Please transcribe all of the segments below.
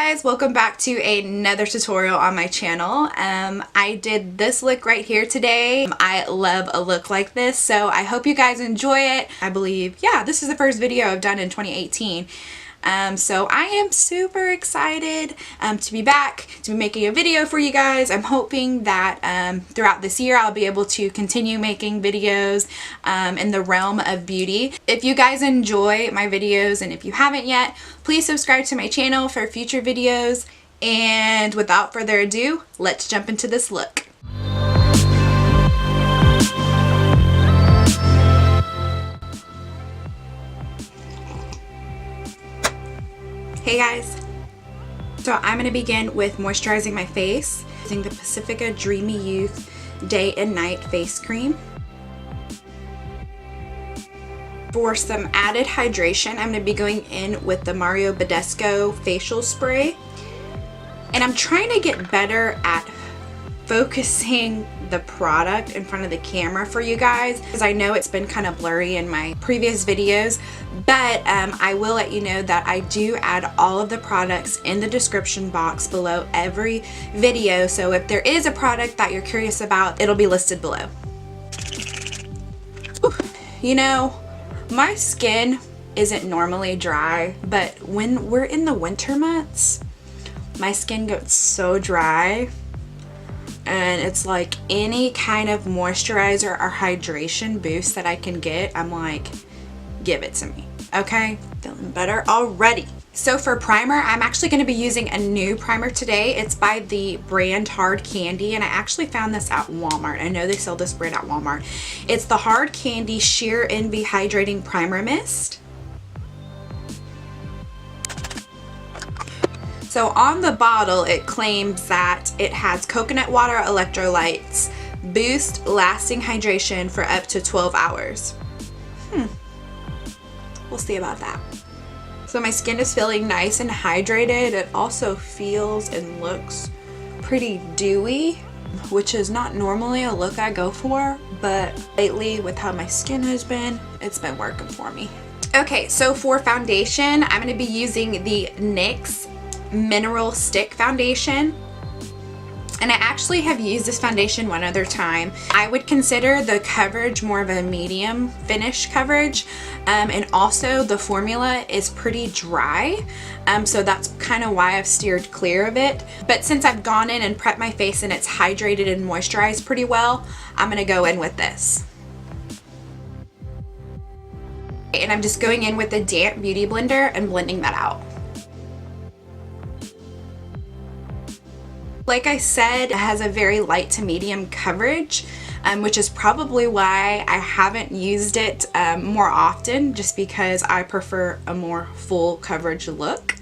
guys, welcome back to another tutorial on my channel. I did this look right here today. I love a look like this, so I hope you guys enjoy it. I believe, yeah, this is the first video I've done in 2018. So I am super excited to be back, to be making a video for you guys. I'm hoping that throughout this year I'll be able to continue making videos in the realm of beauty. If you guys enjoy my videos, and if you haven't yet, please subscribe to my channel for future videos. And without further ado, let's jump into this look. Hey guys, so I'm going to begin with moisturizing my face using the Pacifica Dreamy Youth Day and Night Face Cream. For some added hydration, I'm going to be going in with the Badescu Facial Spray. And I'm trying to get better at focusing the product in front of the camera for you guys, because I know it's been kind of blurry in my previous videos, but I will let you know that I do add all of the products in the description box below every video, so if there is a product that you're curious about, it'll be listed below. Ooh, you know, my skin isn't normally dry, but when we're in the winter months, my skin gets so dry. And it's like any kind of moisturizer or hydration boost that I can get, I'm like, give it to me, okay? Feeling better already. So for primer, I'm actually going to be using a new primer today. It's by the brand Hard Candy, and I actually found this at Walmart. I know they sell this brand at Walmart. It's the Hard Candy Sheer Envy Hydrating Primer Mist. So on the bottle, it claims that it has coconut water electrolytes, boost lasting hydration for up to 12 hours. We'll see about that. So my skin is feeling nice and hydrated. It also feels and looks pretty dewy, which is not normally a look I go for, but lately with how my skin has been, it's been working for me. Okay, so for foundation, I'm going to be using the NYX Mineral Stick Foundation, and I actually have used this foundation one other time. I would consider the coverage more of a medium finish coverage, and also the formula is pretty dry, so that's kind of why I've steered clear of it. But since I've gone in and prepped my face and it's hydrated and moisturized pretty well, I'm gonna go in with this. And I'm just going in with the damp beauty blender and blending that out. Like I said, it has a very light to medium coverage, which is probably why I haven't used it more often, just because I prefer a more full coverage look.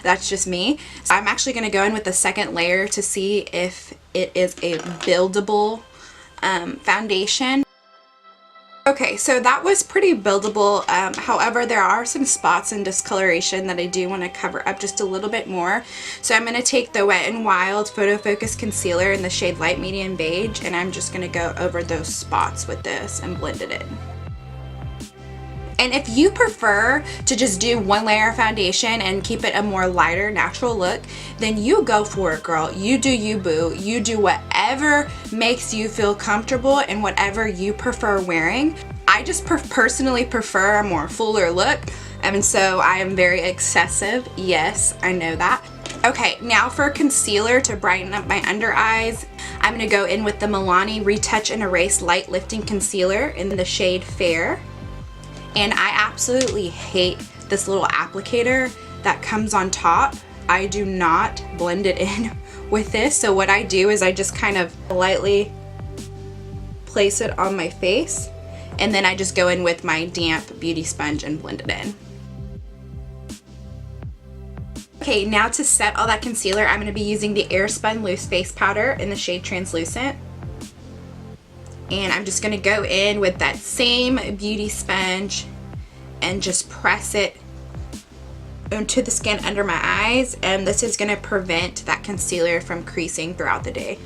That's just me. So I'm actually going to go in with the second layer to see if it is a buildable foundation. Okay, so that was pretty buildable. However, there are some spots in discoloration that I do want to cover up just a little bit more. So I'm going to take the Wet n Wild Photofocus Concealer in the shade Light Medium Beige, and I'm just going to go over those spots with this and blend it in. And if you prefer to just do one layer of foundation and keep it a more lighter, natural look, then you go for it, girl. You do you, boo. You do whatever makes you feel comfortable and whatever you prefer wearing. I just personally prefer a more fuller look, and so I am very excessive. Yes, I know that. Okay, now for concealer to brighten up my under eyes, I'm going to go in with the Milani Retouch and Erase Light Lifting Concealer in the shade Fair. And I absolutely hate this little applicator that comes on top. I do not blend it in with this. So what I do is I just kind of lightly place it on my face, and then I just go in with my damp beauty sponge and blend it in. Okay, now to set all that concealer, I'm going to be using the Airspun Loose Face Powder in the shade Translucent. And I'm just going to go in with that same beauty sponge and just press it into the skin under my eyes, and this is going to prevent that concealer from creasing throughout the day.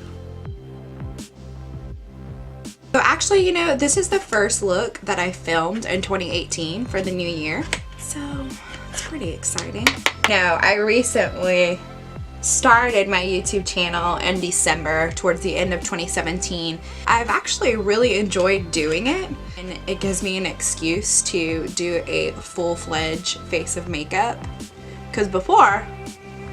So actually, you know, this is the first look that I filmed in 2018 for the new year, so it's pretty exciting. Now, I recently started my YouTube channel in December, towards the end of 2017, I've actually really enjoyed doing it, and it gives me an excuse to do a full-fledged face of makeup, because before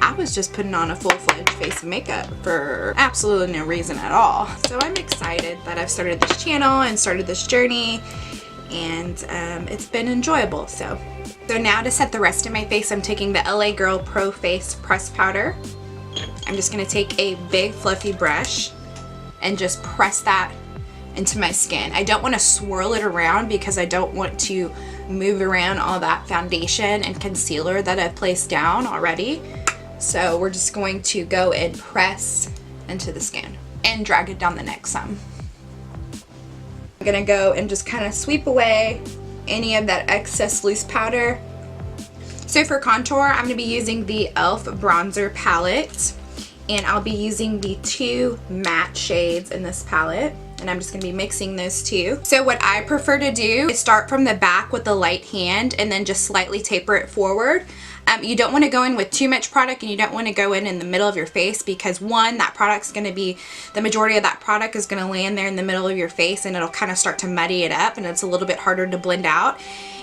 I was just putting on a full-fledged face of makeup for absolutely no reason at all. So I'm excited that I've started this channel and started this journey, and it's been enjoyable. So now to set the rest of my face, I'm taking the LA Girl Pro Face Press Powder. I'm just going to take a big fluffy brush and just press that into my skin. I don't want to swirl it around because I don't want to move around all that foundation and concealer that I've placed down already. So we're just going to go and press into the skin and drag it down the neck some. I'm going to go and just kind of sweep away any of that excess loose powder. So for contour, I'm going to be using the e.l.f. bronzer palette, and I'll be using the 2 matte shades in this palette, and I'm just going to be mixing those two. So what I prefer to do is start from the back with the light hand and then just slightly taper it forward. You don't want to go in with too much product, and you don't want to go in the middle of your face, because one, that product's going to be, the majority of that product is going to land there in the middle of your face, and it'll kind of start to muddy it up, and it's a little bit harder to blend out.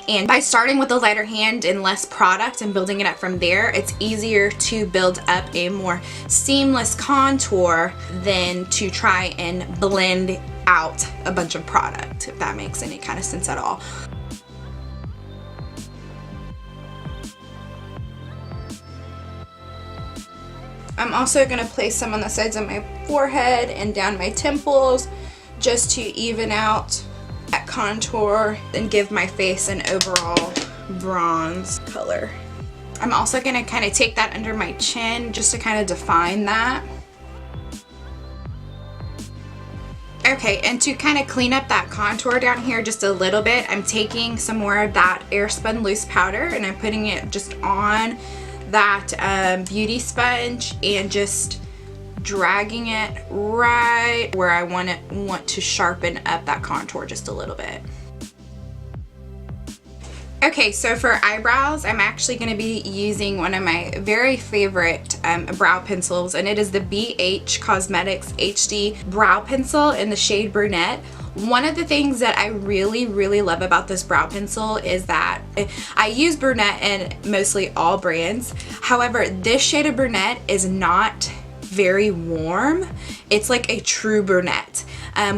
And by starting with a lighter hand and less product and building it up from there, it's easier to build up a more seamless contour than to try and blend out a bunch of product, if that makes any kind of sense at all. I'm also going to place some on the sides of my forehead and down my temples just to even out that contour and give my face an overall bronze color. I'm also going to kind of take that under my chin just to kind of define that. Okay, and to kind of clean up that contour down here just a little bit, I'm taking some more of that Airspun loose powder, and I'm putting it just on that beauty sponge and just dragging it right where I want to sharpen up that contour just a little bit. Okay, so for eyebrows, I'm actually going to be using one of my very favorite brow pencils, and it is the BH Cosmetics HD Brow Pencil in the shade Brunette. One of the things that I really love about this brow pencil is that I use Brunette in mostly all brands. However, this shade of Brunette is not very warm. It's like a true brunette.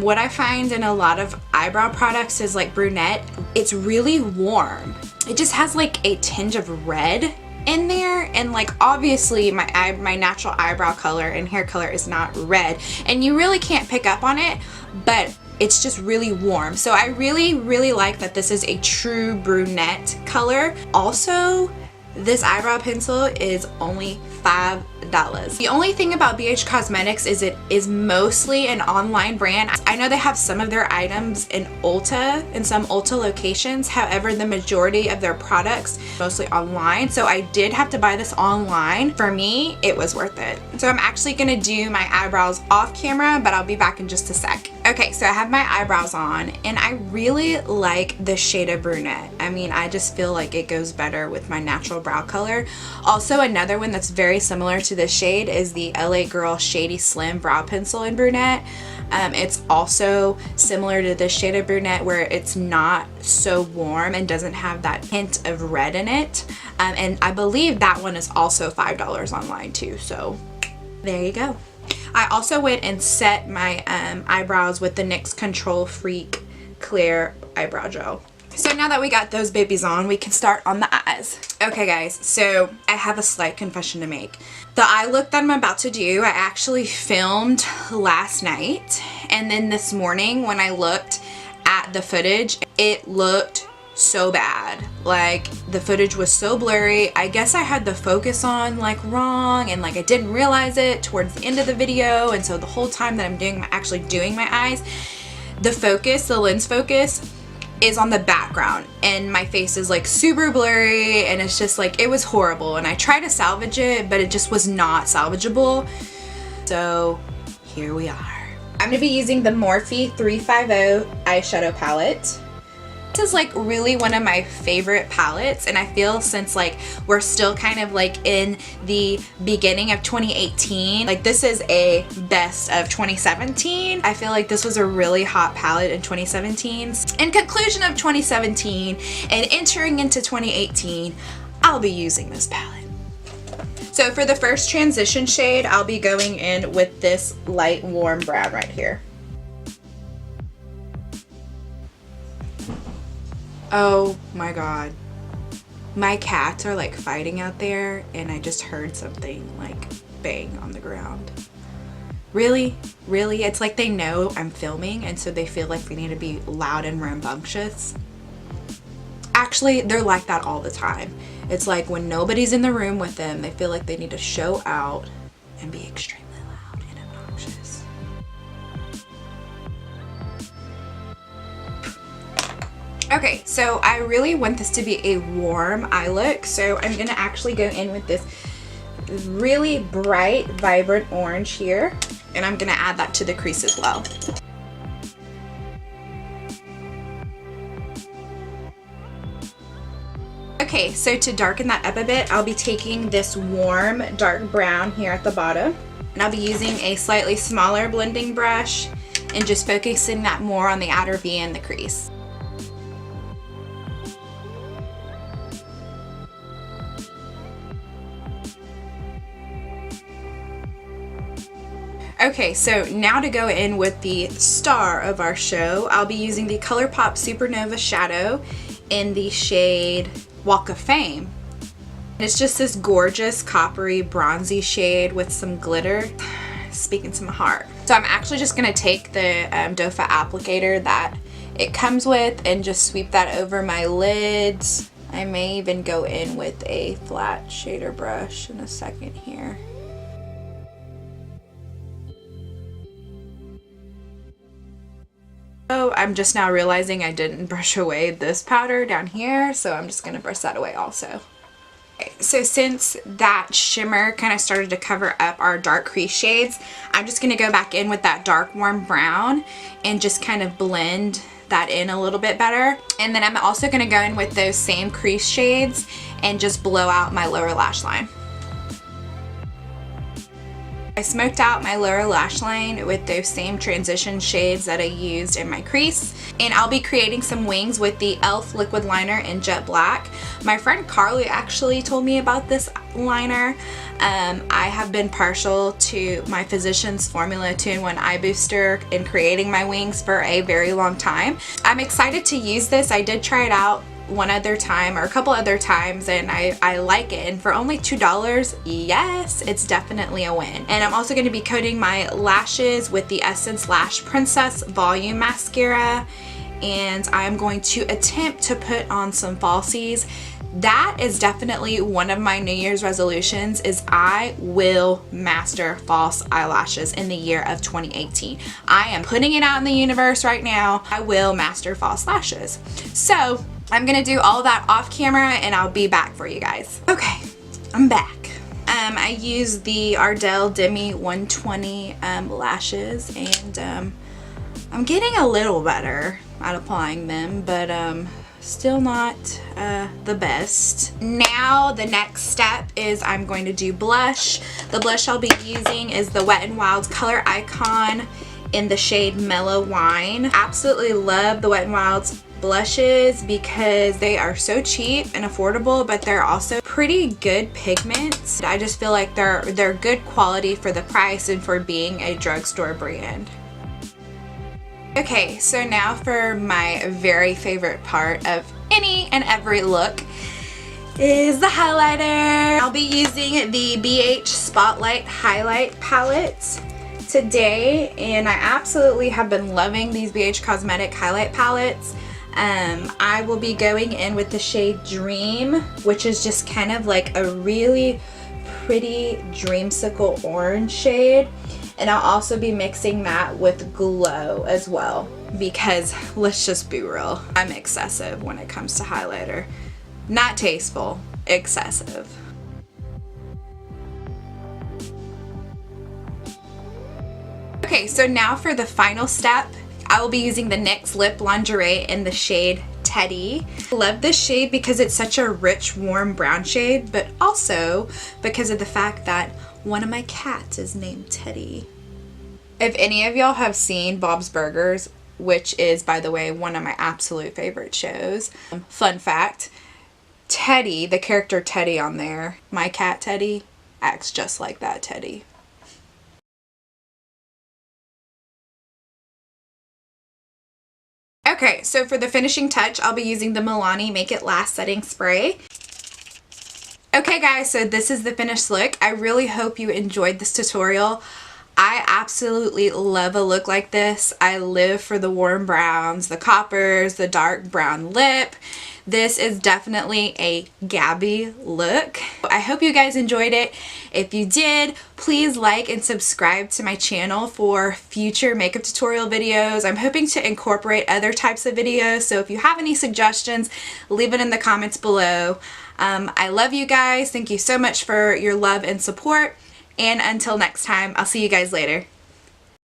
What I find in a lot of eyebrow products is like Brunette, it's really warm. It just has like a tinge of red in there, and like obviously my natural eyebrow color and hair color is not red, and you really can't pick up on it, but it's just really warm. So I really like that this is a true brunette color. Also, this eyebrow pencil is only $5. The only thing about BH Cosmetics is it is mostly an online brand. I know they have some of their items in Ulta, in some Ulta locations. However, the majority of their products mostly online. So I did have to buy this online. For me, it was worth it. So I'm actually gonna do my eyebrows off camera, but I'll be back in just a sec. Okay, so I have my eyebrows on, and I really like the shade of Brunette. I mean, I just feel like it goes better with my natural brow color. Also, another one that's very similar to this shade is the LA Girl Shady Slim Brow Pencil in Brunette. It's also similar to this shade of Brunette, where it's not so warm and doesn't have that hint of red in it. And I believe that one is also $5 online too, so there you go. I also went and set my eyebrows with the NYX Control Freak Clear Eyebrow Gel. So now that we got those babies on, we can start on the eyes. Okay guys, so I have a slight confession to make. The eye look that I'm about to do, I actually filmed last night, and then this morning when I looked at the footage, it looked so bad. Like, the footage was so blurry. I guess I had the focus on like wrong, and like I didn't realize it towards the end of the video, and so the whole time that I'm actually doing my eyes, the focus, the lens focus is on the background, and my face is like super blurry, and it's just like, it was horrible, and I tried to salvage it, but it just was not salvageable. So here we are. I'm gonna be using the Morphe 350 eyeshadow palette. This is like really one of my favorite palettes, and I feel since like we're still kind of like in the beginning of 2018, like this is a best of 2017. I feel like this was a really hot palette in 2017. In conclusion of 2017 and entering into 2018, I'll be using this palette. So for the first transition shade, I'll be going in with this light warm brown right here. Oh my god. My cats are like fighting out there, and I just heard something like bang on the ground. Really? Really? It's like they know I'm filming, and so they feel like they need to be loud and rambunctious. Actually, they're like that all the time. It's like when nobody's in the room with them, they feel like they need to show out and be extremely loud and obnoxious. Okay, so I really want this to be a warm eye look, so I'm gonna actually go in with this really bright, vibrant orange here, and I'm gonna add that to the crease as well. Okay, so to darken that up a bit, I'll be taking this warm dark brown here at the bottom, and I'll be using a slightly smaller blending brush and just focusing that more on the outer V and the crease. Okay, so now to go in with the star of our show, I'll be using the ColourPop SuperNova shadow in the shade Walk of Fame. It's just this gorgeous coppery bronzy shade with some glitter, speaking to my heart. So I'm actually just gonna take the doe foot applicator that it comes with and just sweep that over my lids. I may even go in with a flat shader brush in a second here. Oh, I'm just now realizing I didn't brush away this powder down here, so I'm just gonna brush that away also. Okay, so since that shimmer kind of started to cover up our dark crease shades, I'm just gonna go back in with that dark warm brown and just kind of blend that in a little bit better. And then I'm also gonna go in with those same crease shades and just blow out my lower lash line. I smoked out my lower lash line with those same transition shades that I used in my crease, and I'll be creating some wings with the e.l.f. liquid liner in jet black. My friend Carly actually told me about this liner. I have been partial to my Physicians Formula 2-in-1 Eye Booster in creating my wings for a very long time. I'm excited to use this. I did try it out one other time or a couple other times, and I like it, and for only $2, yes, it's definitely a win. And I'm also going to be coating my lashes with the Essence Lash Princess Volume Mascara, and I'm going to attempt to put on some falsies. That is definitely one of my New Year's resolutions, is I will master false eyelashes in the year of 2018. I am putting it out in the universe right now. I will master false lashes. So I'm gonna do all that off camera, and I'll be back for you guys. Okay, I'm back. I used the Ardell Demi 120 lashes, and I'm getting a little better at applying them, but still not the best. Now the next step is I'm going to do blush. The blush I'll be using is the Wet n Wild Color Icon in the shade Mellow Wine. Absolutely love the Wet n Wild's blushes because they are so cheap and affordable, but they're also pretty good pigments. I just feel like they're good quality for the price and for being a drugstore brand. Okay, so now for my very favorite part of any and every look is the highlighter. I'll be using the BH Spotlight Highlight Palette today, and I absolutely have been loving these BH Cosmetic highlight palettes. I will be going in with the shade Dream, which is just kind of like a really pretty dreamsicle orange shade. And I'll also be mixing that with Glow as well, because let's just be real, I'm excessive when it comes to highlighter. Not tasteful, excessive. Okay, so now for the final step, I will be using the NYX Lip Lingerie in the shade Teddy. I love this shade because it's such a rich, warm brown shade, but also because of the fact that one of my cats is named Teddy. If any of y'all have seen Bob's Burgers, which is, by the way, one of my absolute favorite shows, fun fact, Teddy, the character Teddy on there, my cat Teddy, acts just like that Teddy. Okay, so for the finishing touch, I'll be using the Milani Make It Last Setting Spray. Okay guys, so this is the finished look. I really hope you enjoyed this tutorial. I absolutely love a look like this. I live for the warm browns, the coppers, the dark brown lip. This is definitely a Gabby look. I hope you guys enjoyed it. If you did, please like and subscribe to my channel for future makeup tutorial videos. I'm hoping to incorporate other types of videos, so if you have any suggestions, leave it in the comments below. I love you guys. Thank you so much for your love and support. And until next time, I'll see you guys later.